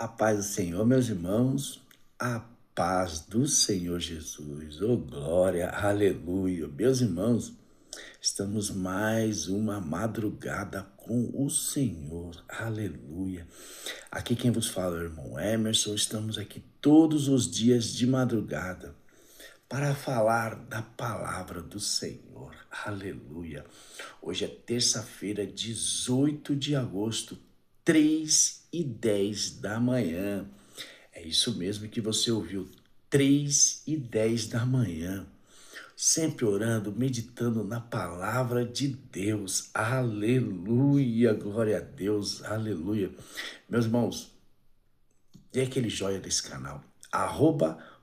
A paz do Senhor, meus irmãos, a paz do Senhor Jesus, oh glória, aleluia. Meus irmãos, estamos mais uma madrugada com o Senhor, aleluia. Aqui quem vos fala é o irmão Emerson, estamos aqui todos os dias de madrugada para falar da palavra do Senhor, aleluia. Hoje é terça-feira, 18 de agosto, 3h10 da manhã. É isso mesmo que você ouviu, 3h10 da manhã. Sempre orando, meditando na palavra de Deus. Aleluia, glória a Deus, aleluia. Meus irmãos, dê aquele joia desse canal.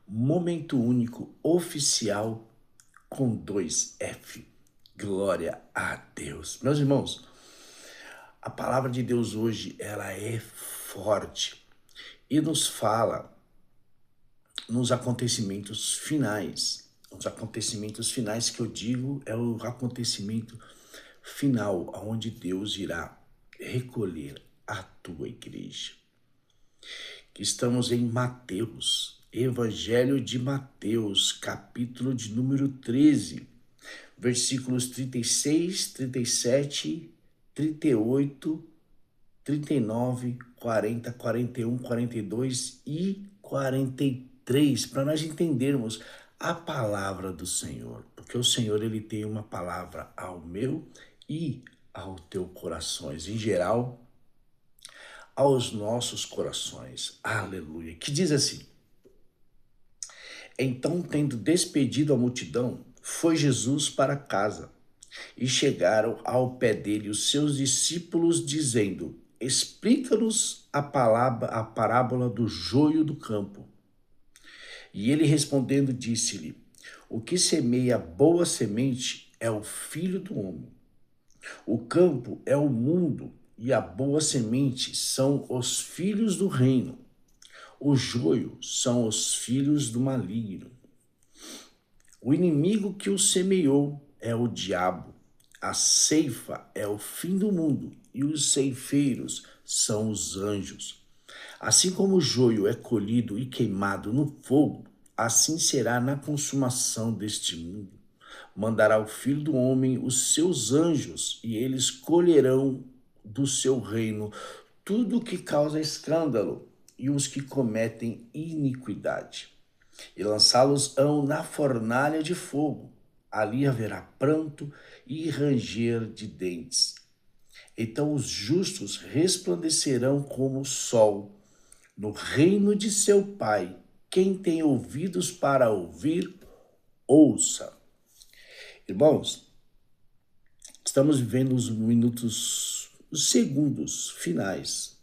Momento Único Oficial com 2F. Glória a Deus. Meus irmãos, a palavra de Deus hoje, ela é forte e nos fala nos acontecimentos finais. Os acontecimentos finais que eu digo é o acontecimento final, onde Deus irá recolher a tua igreja. Estamos em Mateus, Evangelho de Mateus, capítulo de número 13, versículos 36, 37, 38, 39, 40, 41, 42 e 43, para nós entendermos a palavra do Senhor, porque o Senhor ele tem uma palavra ao meu e ao teu corações, em geral, aos nossos corações, aleluia, que diz assim: então, tendo despedido a multidão, foi Jesus para casa, e chegaram ao pé dele os seus discípulos, dizendo: explica-nos a parábola do joio do campo. E ele respondendo disse-lhe: o que semeia boa semente é o Filho do Homem. O campo é o mundo, e a boa semente são os filhos do reino. O joio são os filhos do maligno. O inimigo que o semeou é o diabo. A ceifa é o fim do mundo, e os ceifeiros são os anjos. Assim como o joio é colhido e queimado no fogo, assim será na consumação deste mundo. Mandará o Filho do Homem os seus anjos, e eles colherão do seu reino tudo que causa escândalo e os que cometem iniquidade, e lançá-los-ão na fornalha de fogo. Ali haverá pranto e ranger de dentes. Então os justos resplandecerão como o sol no reino de seu Pai. Quem tem ouvidos para ouvir, ouça. Irmãos, estamos vivendo os segundos finais.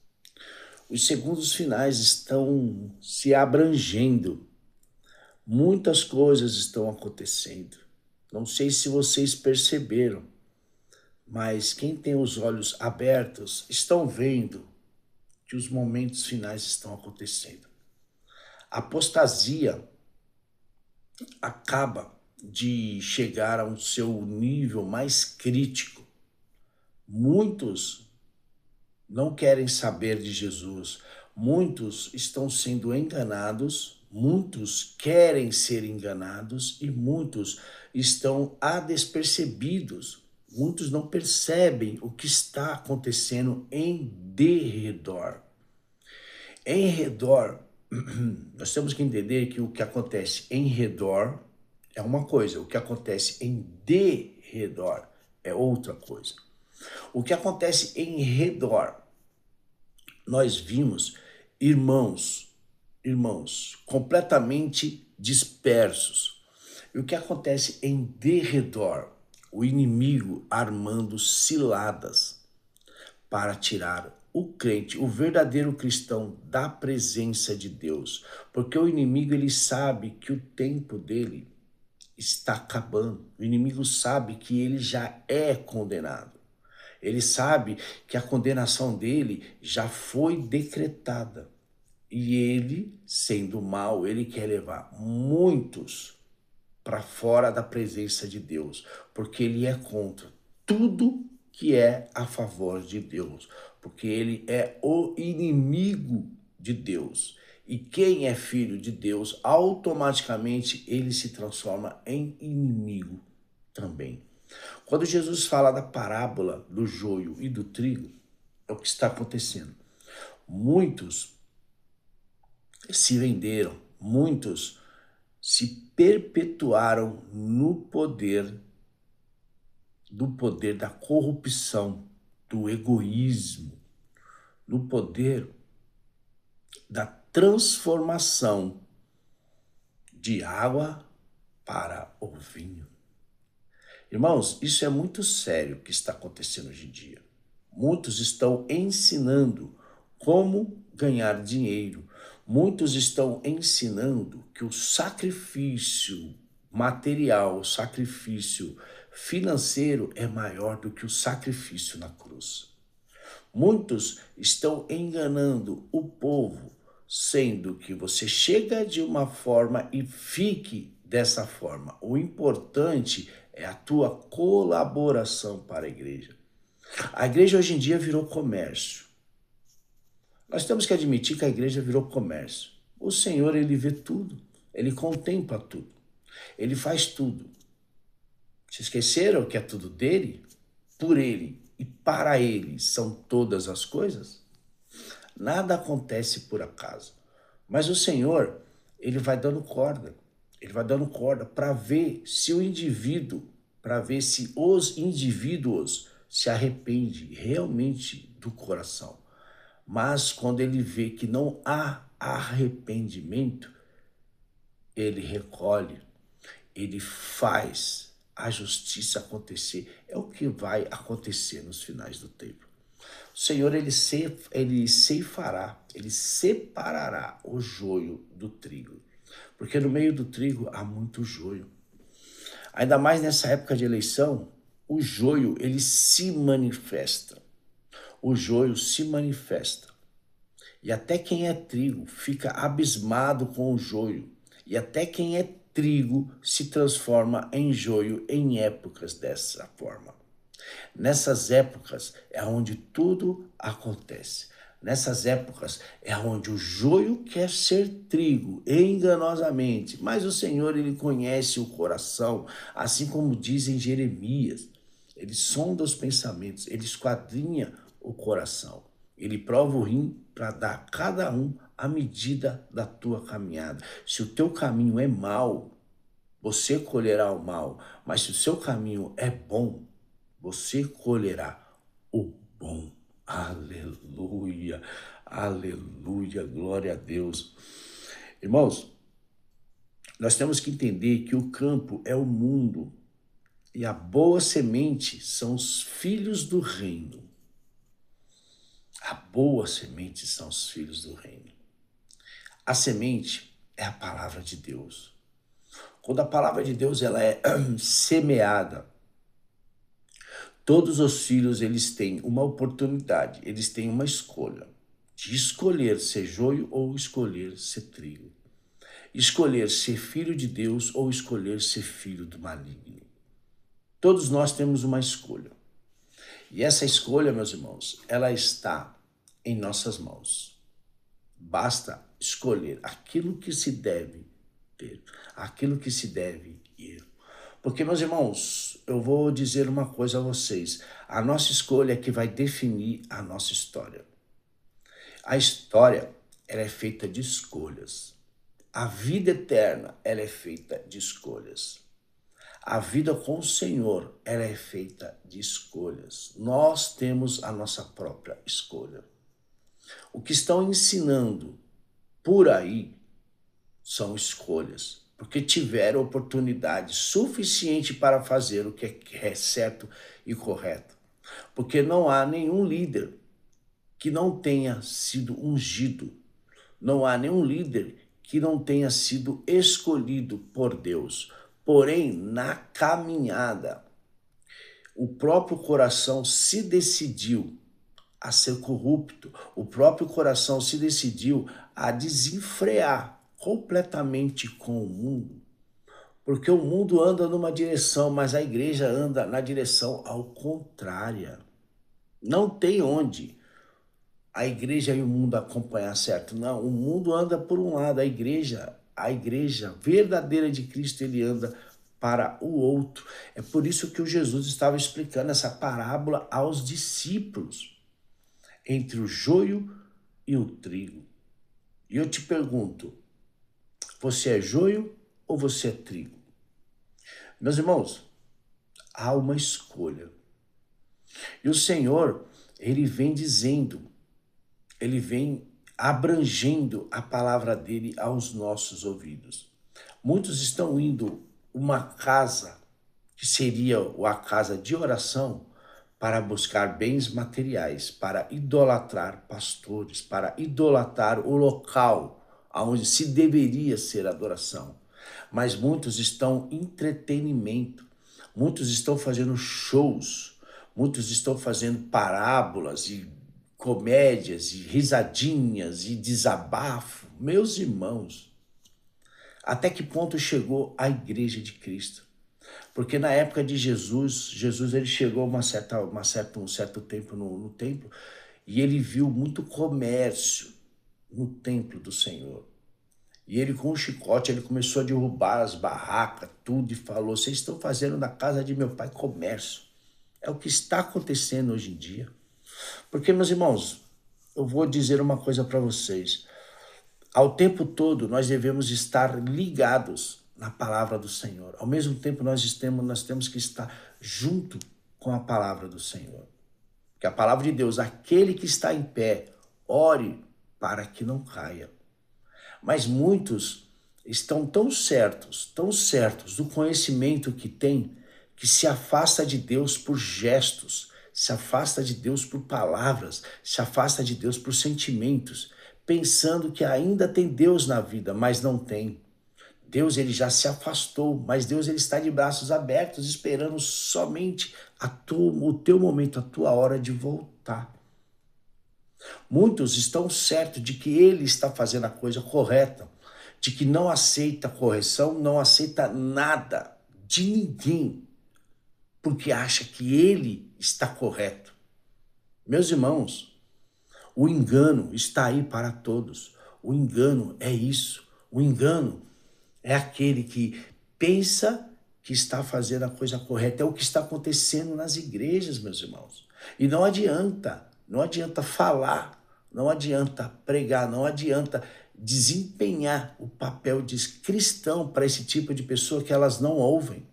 Os segundos finais estão se abrangendo. Muitas coisas estão acontecendo. Não sei se vocês perceberam, mas quem tem os olhos abertos estão vendo que os momentos finais estão acontecendo. A apostasia acaba de chegar a um seu nível mais crítico. Muitos não querem saber de Jesus. Muitos estão sendo enganados, muitos querem ser enganados e muitos estão despercebidos. Muitos não percebem o que está acontecendo em derredor. Em redor, nós temos que entender que o que acontece em redor é uma coisa, o que acontece em derredor é outra coisa. O que acontece em redor, nós vimos irmãos completamente dispersos. E o que acontece em derredor, o inimigo armando ciladas para tirar o crente, o verdadeiro cristão, da presença de Deus. Porque o inimigo, ele sabe que o tempo dele está acabando. O inimigo sabe que ele já é condenado. Ele sabe que a condenação dele já foi decretada. E ele, sendo mal, ele quer levar muitos para fora da presença de Deus, porque ele é contra tudo que é a favor de Deus, porque ele é o inimigo de Deus. E quem é filho de Deus, automaticamente ele se transforma em inimigo também. Quando Jesus fala da parábola do joio e do trigo, é o que está acontecendo. Muitos se venderam, muitos se perpetuaram no poder do poder da corrupção, do egoísmo, no poder da transformação de água para o vinho. Irmãos, isso é muito sério o que está acontecendo hoje em dia. Muitos estão ensinando como ganhar dinheiro. Muitos estão ensinando que o sacrifício material, o sacrifício financeiro é maior do que o sacrifício na cruz. Muitos estão enganando o povo, sendo que você chega de uma forma e fique dessa forma. O importante é a tua colaboração para a igreja. A igreja hoje em dia virou comércio. Nós temos que admitir que a igreja virou comércio. O Senhor, ele vê tudo, ele contempla tudo, ele faz tudo. Se esqueceram que é tudo dele, por ele e para ele são todas as coisas? Nada acontece por acaso. Mas o Senhor, ele vai dando corda. Ele vai dando corda para ver se o indivíduo, para ver se os indivíduos se arrependem realmente do coração. Mas quando ele vê que não há arrependimento, ele recolhe, ele faz a justiça acontecer. É o que vai acontecer nos finais do tempo. O Senhor, ele ceifará, ele separará o joio do trigo. Porque no meio do trigo há muito joio. Ainda mais nessa época de eleição, o joio, ele se manifesta. O joio se manifesta. E até quem é trigo fica abismado com o joio. E até quem é trigo se transforma em joio em épocas dessa forma. Nessas épocas é onde tudo acontece. Nessas épocas é onde o joio quer ser trigo, enganosamente. Mas o Senhor, ele conhece o coração, assim como diz em Jeremias. Ele sonda os pensamentos, ele esquadrinha o coração. Ele prova o rim para dar a cada um a medida da tua caminhada. Se o teu caminho é mau, você colherá o mal. Mas se o seu caminho é bom, você colherá o bom. Aleluia, aleluia, glória a Deus. Irmãos, nós temos que entender que o campo é o mundo e a boa semente são os filhos do reino. A boa semente são os filhos do reino. A semente é a palavra de Deus. Quando a palavra de Deus ela é semeada, todos os filhos, eles têm uma oportunidade, eles têm uma escolha de escolher ser joio ou escolher ser trigo. Escolher ser filho de Deus ou escolher ser filho do maligno. Todos nós temos uma escolha. E essa escolha, meus irmãos, ela está em nossas mãos. Basta escolher aquilo que se deve ter, aquilo que se deve ir. Porque, meus irmãos, eu vou dizer uma coisa a vocês. A nossa escolha é que vai definir a nossa história. A história, ela é feita de escolhas. A vida eterna, ela é feita de escolhas. A vida com o Senhor, ela é feita de escolhas. Nós temos a nossa própria escolha. O que estão ensinando por aí são escolhas, porque tiveram oportunidade suficiente para fazer o que é certo e correto. Porque não há nenhum líder que não tenha sido ungido. Não há nenhum líder que não tenha sido escolhido por Deus. Porém, na caminhada, o próprio coração se decidiu a ser corrupto. O próprio coração se decidiu a desenfrear completamente com o mundo. Porque o mundo anda numa direção, mas a igreja anda na direção ao contrária. Não tem onde. a igreja e o mundo acompanhar, certo? Não, o mundo anda por um lado, a igreja verdadeira de Cristo, ele anda para o outro. É por isso que o Jesus estava explicando essa parábola aos discípulos, entre o joio e o trigo. E eu te pergunto, você é joio ou você é trigo? Meus irmãos, há uma escolha. E o Senhor, ele vem dizendo, ele vem abrangendo a palavra dele aos nossos ouvidos. Muitos estão indo uma casa que seria a casa de oração para buscar bens materiais, para idolatrar pastores, para idolatrar o local onde se deveria ser adoração. Mas muitos estão em entretenimento, muitos estão fazendo shows, muitos estão fazendo parábolas e comédias e risadinhas e desabafo. Meus irmãos, até que ponto chegou a igreja de Cristo? Porque na época de Jesus ele chegou um certo tempo no templo e ele viu muito comércio no templo do Senhor. E ele com um chicote, ele começou a derrubar as barracas, tudo, e falou, vocês estão fazendo na casa de meu pai comércio. É o que está acontecendo hoje em dia. Porque, meus irmãos, eu vou dizer uma coisa para vocês. Ao tempo todo, nós devemos estar ligados na palavra do Senhor. Ao mesmo tempo, nós temos que estar junto com a palavra do Senhor. Que a palavra de Deus, aquele que está em pé, ore para que não caia. Mas muitos estão tão certos do conhecimento que têm, que se afasta de Deus por gestos, se afasta de Deus por palavras, se afasta de Deus por sentimentos, pensando que ainda tem Deus na vida, mas não tem. Deus, ele já se afastou, mas Deus, ele está de braços abertos, esperando somente o teu momento, a tua hora de voltar. Muitos estão certos de que ele está fazendo a coisa correta, de que não aceita correção, não aceita nada de ninguém, porque acha que ele está correto. Meus irmãos, o engano está aí para todos. O engano é isso. O engano é aquele que pensa que está fazendo a coisa correta. É o que está acontecendo nas igrejas, meus irmãos. E não adianta falar, não adianta pregar, não adianta desempenhar o papel de cristão para esse tipo de pessoa que elas não ouvem,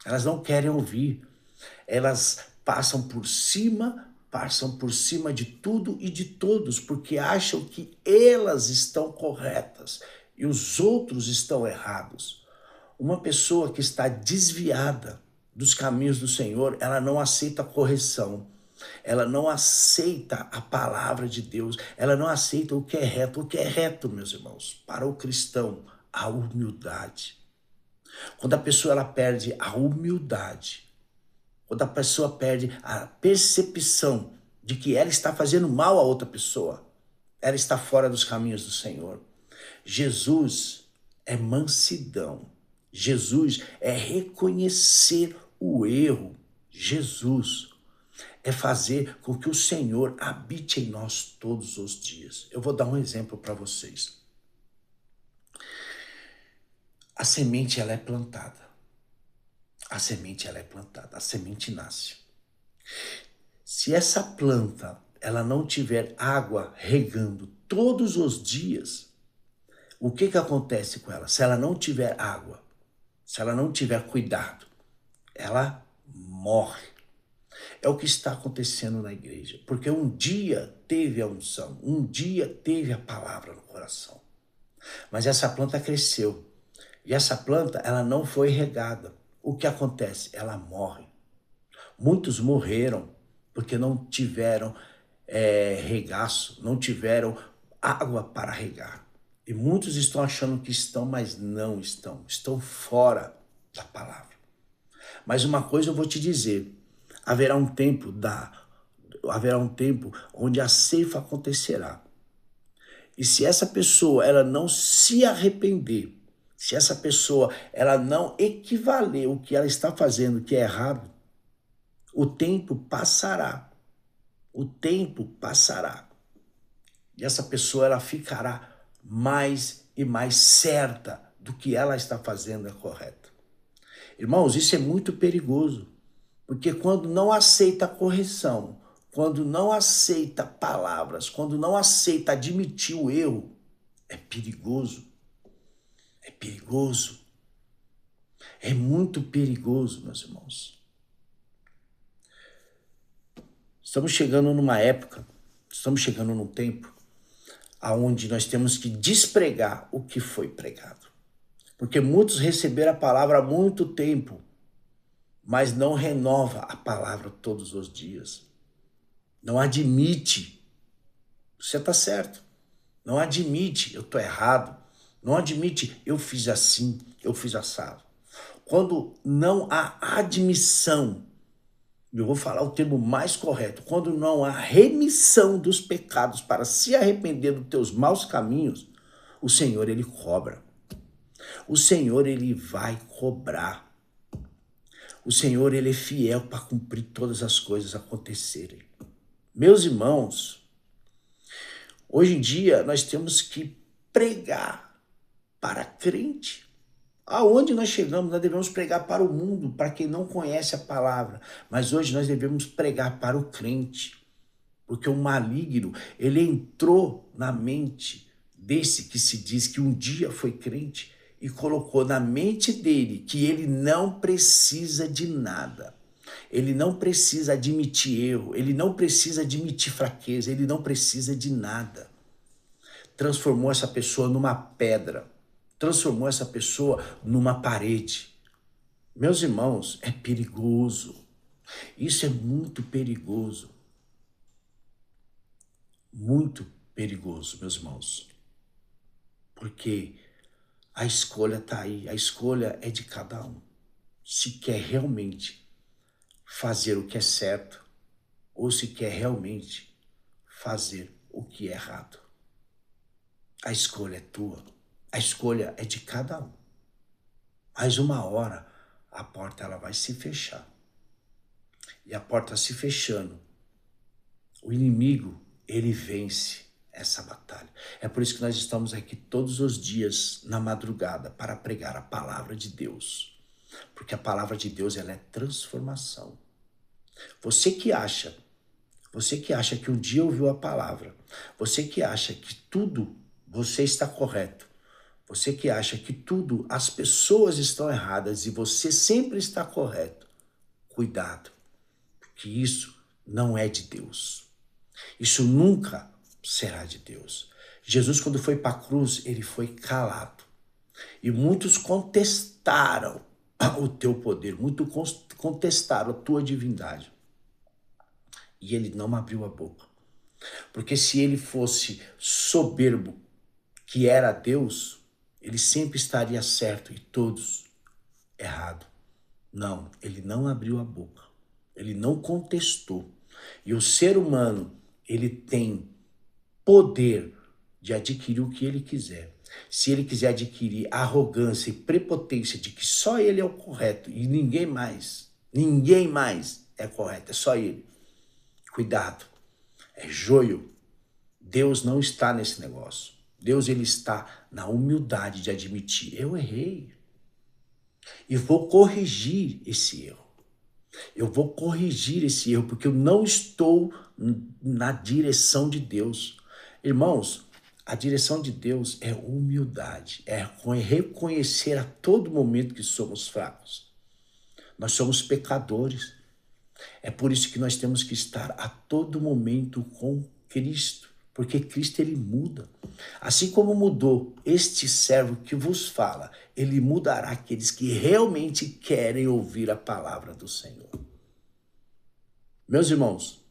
elas não querem ouvir, elas passam por cima de tudo e de todos, porque acham que elas estão corretas e os outros estão errados. Uma pessoa que está desviada dos caminhos do Senhor, ela não aceita correção, ela não aceita a palavra de Deus, ela não aceita o que é reto. O que é reto, meus irmãos, para o cristão, a humildade. Quando a pessoa ela perde a humildade, quando a pessoa perde a percepção de que ela está fazendo mal a outra pessoa, ela está fora dos caminhos do Senhor. Jesus é mansidão. Jesus é reconhecer o erro. Jesus é fazer com que o Senhor habite em nós todos os dias. Eu vou dar um exemplo para vocês. A semente ela é plantada. A semente ela é plantada, a semente nasce. Se essa planta ela não tiver água regando todos os dias, o que acontece com ela? Se ela não tiver água, se ela não tiver cuidado, ela morre. É o que está acontecendo na igreja, porque um dia teve a unção, um dia teve a palavra no coração, mas essa planta cresceu e essa planta ela não foi regada. O que acontece? Ela morre. Muitos morreram porque não tiveram regaço, não tiveram água para regar. E muitos estão achando que estão, mas não estão. Estão fora da palavra. Mas uma coisa eu vou te dizer, haverá um tempo onde a ceifa acontecerá. E se essa pessoa ela não se arrepender, se essa pessoa ela não equivaler o que ela está fazendo, que é errado, o tempo passará. O tempo passará. E essa pessoa ela ficará mais e mais certa do que ela está fazendo é correto. Irmãos, isso é muito perigoso, porque quando não aceita a correção, quando não aceita palavras, quando não aceita admitir o erro, é perigoso. É perigoso. É muito perigoso, meus irmãos. Estamos chegando numa época, estamos chegando num tempo aonde nós temos que despregar o que foi pregado. Porque muitos receberam a palavra há muito tempo, mas não renova a palavra todos os dias. Não admite, você está certo. Não admite, eu estou errado. Não admite, eu fiz assim, eu fiz assado. Quando não há admissão, eu vou falar o termo mais correto, quando não há remissão dos pecados para se arrepender dos teus maus caminhos, o Senhor, ele cobra. O Senhor, ele vai cobrar. O Senhor, ele é fiel para cumprir todas as coisas acontecerem. Meus irmãos, hoje em dia nós temos que pregar para crente. Aonde nós chegamos, nós devemos pregar para o mundo, para quem não conhece a palavra. Mas hoje nós devemos pregar para o crente. Porque o maligno, ele entrou na mente desse que se diz que um dia foi crente e colocou na mente dele que ele não precisa de nada. Ele não precisa admitir erro, ele não precisa admitir fraqueza, ele não precisa de nada. Transformou essa pessoa numa pedra, transformou essa pessoa numa parede. Meus irmãos, é perigoso. Isso é muito perigoso. Muito perigoso, meus irmãos. Porque a escolha está aí, a escolha é de cada um. Se quer realmente fazer o que é certo ou se quer realmente fazer o que é errado. A escolha é tua, a escolha é de cada um. Mas uma hora a porta ela vai se fechar. E a porta se fechando, o inimigo ele vence essa batalha. É por isso que nós estamos aqui todos os dias na madrugada para pregar a palavra de Deus. Porque a palavra de Deus ela é transformação. Você que acha que um dia ouviu a palavra, você que acha que tudo você está correto, você que acha que tudo as pessoas estão erradas e você sempre está correto, cuidado, porque isso não é de Deus. Isso nunca será de Deus. Jesus, quando foi para a cruz, ele foi calado. E muitos contestaram o teu poder, muitos contestaram a tua divindade. E ele não abriu a boca. Porque se ele fosse soberbo, que era Deus, ele sempre estaria certo e todos errado. Não, ele não abriu a boca. Ele não contestou. E o ser humano, ele tem poder de adquirir o que ele quiser. Se ele quiser adquirir arrogância e prepotência de que só ele é o correto e ninguém mais é correto, é só ele. Cuidado, é joio. Deus não está nesse negócio. Deus ele está na humildade de admitir, eu errei. E vou corrigir esse erro. Eu vou corrigir esse erro porque eu não estou na direção de Deus. Irmãos, a direção de Deus é humildade, é reconhecer a todo momento que somos fracos. Nós somos pecadores. É por isso que nós temos que estar a todo momento com Cristo, porque Cristo ele muda. Assim como mudou este servo que vos fala, ele mudará aqueles que realmente querem ouvir a palavra do Senhor. Meus irmãos,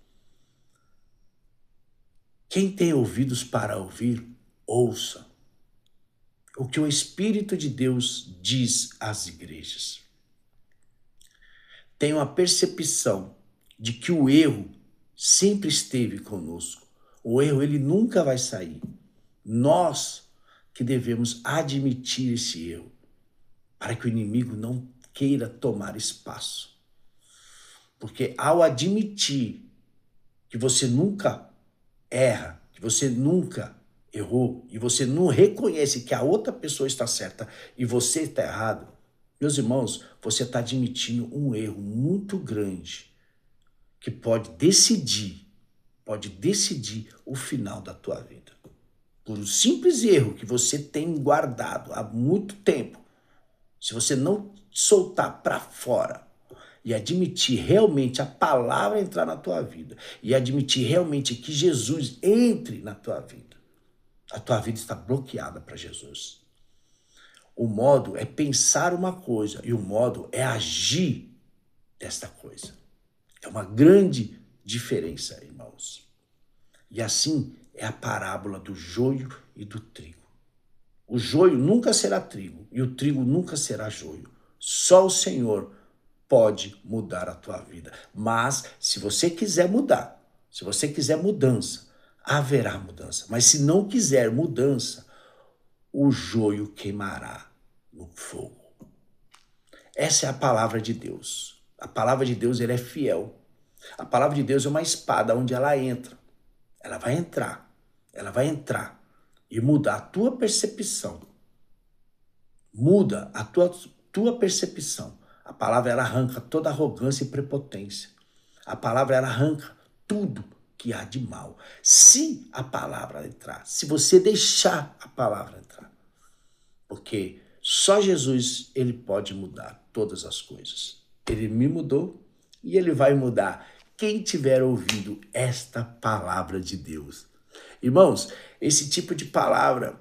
quem tem ouvidos para ouvir, ouça o que o Espírito de Deus diz às igrejas. Tenho a percepção de que o erro sempre esteve conosco. O erro ele nunca vai sair. Nós que devemos admitir esse erro para que o inimigo não queira tomar espaço. Porque ao admitir que você nunca erra, que você nunca errou e você não reconhece que a outra pessoa está certa e você está errado, meus irmãos, você está admitindo um erro muito grande que pode decidir o final da tua vida. Por um simples erro que você tem guardado há muito tempo, se você não soltar para fora e admitir realmente a palavra entrar na tua vida e admitir realmente que Jesus entre na tua vida, a tua vida está bloqueada para Jesus. O modo é pensar uma coisa e o modo é agir desta coisa. É uma grande diferença, irmãos. E assim é a parábola do joio e do trigo. O joio nunca será trigo e o trigo nunca será joio. Só o Senhor pode mudar a tua vida. Mas se você quiser mudar, se você quiser mudança, haverá mudança. Mas se não quiser mudança, o joio queimará no fogo. Essa é a palavra de Deus. A palavra de Deus, ela é fiel. A palavra de Deus é uma espada onde ela entra. Ela vai entrar e mudar a tua percepção. Muda a tua percepção. A palavra, ela arranca toda arrogância e prepotência. A palavra, ela arranca tudo que há de mal. Se a palavra entrar, se você deixar a palavra entrar. Porque só Jesus, ele pode mudar todas as coisas. Ele me mudou e ele vai mudar quem tiver ouvido esta palavra de Deus. Irmãos, esse tipo de palavra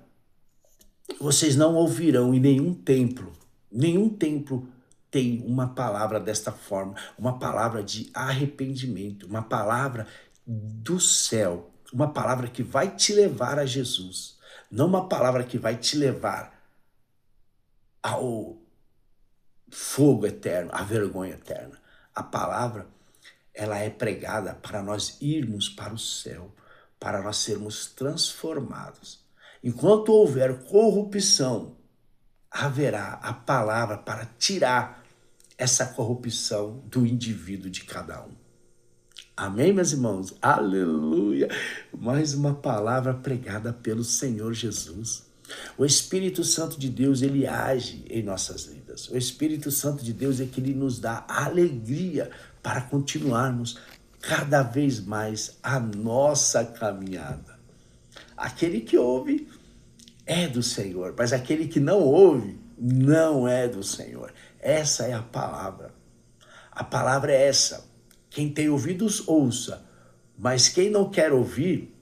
vocês não ouvirão em nenhum templo. Nenhum templo tem uma palavra desta forma, uma palavra de arrependimento, uma palavra do céu, uma palavra que vai te levar a Jesus, não uma palavra que vai te levar ao fogo eterno, à vergonha eterna. A palavra, ela é pregada para nós irmos para o céu, para nós sermos transformados. Enquanto houver corrupção, haverá a palavra para tirar essa corrupção do indivíduo de cada um. Amém, meus irmãos? Aleluia! Mais uma palavra pregada pelo Senhor Jesus. O Espírito Santo de Deus, ele age em nossas vidas. O Espírito Santo de Deus é que ele nos dá alegria para continuarmos cada vez mais a nossa caminhada. Aquele que ouve é do Senhor, mas aquele que não ouve não é do Senhor. Essa é a palavra. A palavra é essa. Quem tem ouvidos, ouça. Mas quem não quer ouvir,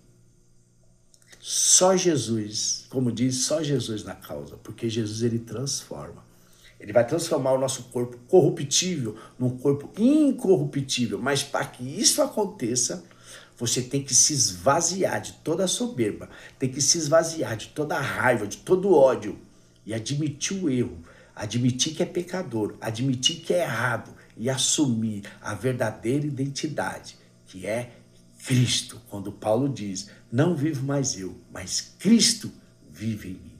só Jesus, como diz, só Jesus na causa, porque Jesus, ele transforma. Ele vai transformar o nosso corpo corruptível num corpo incorruptível. Mas para que isso aconteça, você tem que se esvaziar de toda a soberba, tem que se esvaziar de toda a raiva, de todo o ódio e admitir o erro, admitir que é pecador, admitir que é errado e assumir a verdadeira identidade, que é Cristo. Quando Paulo diz, não vivo mais eu, mas Cristo vive em mim.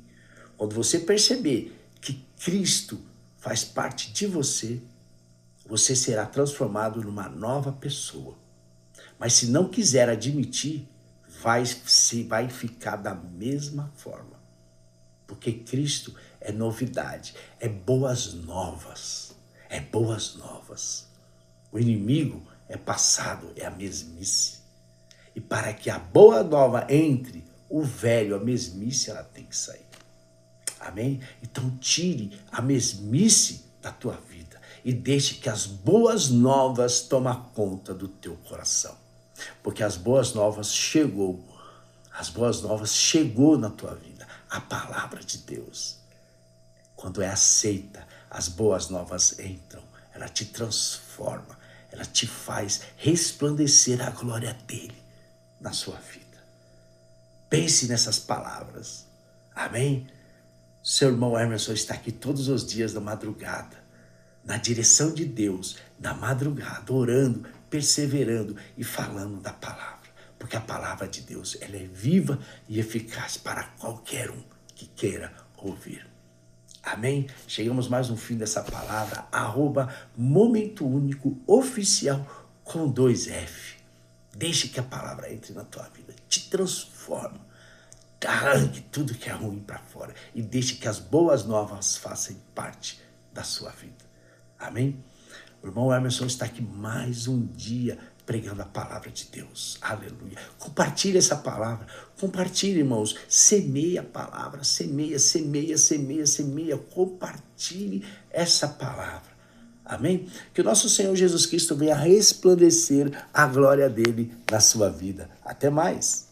Quando você perceber que Cristo faz parte de você, você será transformado numa nova pessoa. Mas se não quiser admitir, vai ficar da mesma forma. Porque Cristo é novidade, é boas novas, é boas novas. O inimigo é passado, é a mesmice. E para que a boa nova entre, o velho, a mesmice, ela tem que sair. Amém? Então tire a mesmice da tua vida e deixe que as boas novas tomem conta do teu coração. Porque as boas novas chegou na tua vida. A palavra de Deus, quando é aceita, as boas novas entram, ela te transforma, ela te faz resplandecer a glória dele na sua vida. Pense nessas palavras. Amém? Seu irmão Emerson está aqui todos os dias da madrugada, na direção de Deus, na madrugada, orando, perseverando e falando da palavra. Porque a palavra de Deus, ela é viva e eficaz para qualquer um que queira ouvir. Amém? Chegamos mais no fim dessa palavra, @Momento Único Oficial com 2F. Deixe que a palavra entre na tua vida, te transforme. forma. Arranque tudo que é ruim para fora e deixe que as boas novas façam parte da sua vida. Amém? O irmão Emerson está aqui mais um dia pregando a palavra de Deus. Aleluia. Compartilhe essa palavra. Compartilhe, irmãos. Semeie a palavra. Semeia, semeia, semeia, semeia. Compartilhe essa palavra. Amém? Que o nosso Senhor Jesus Cristo venha resplandecer a glória dele na sua vida. Até mais.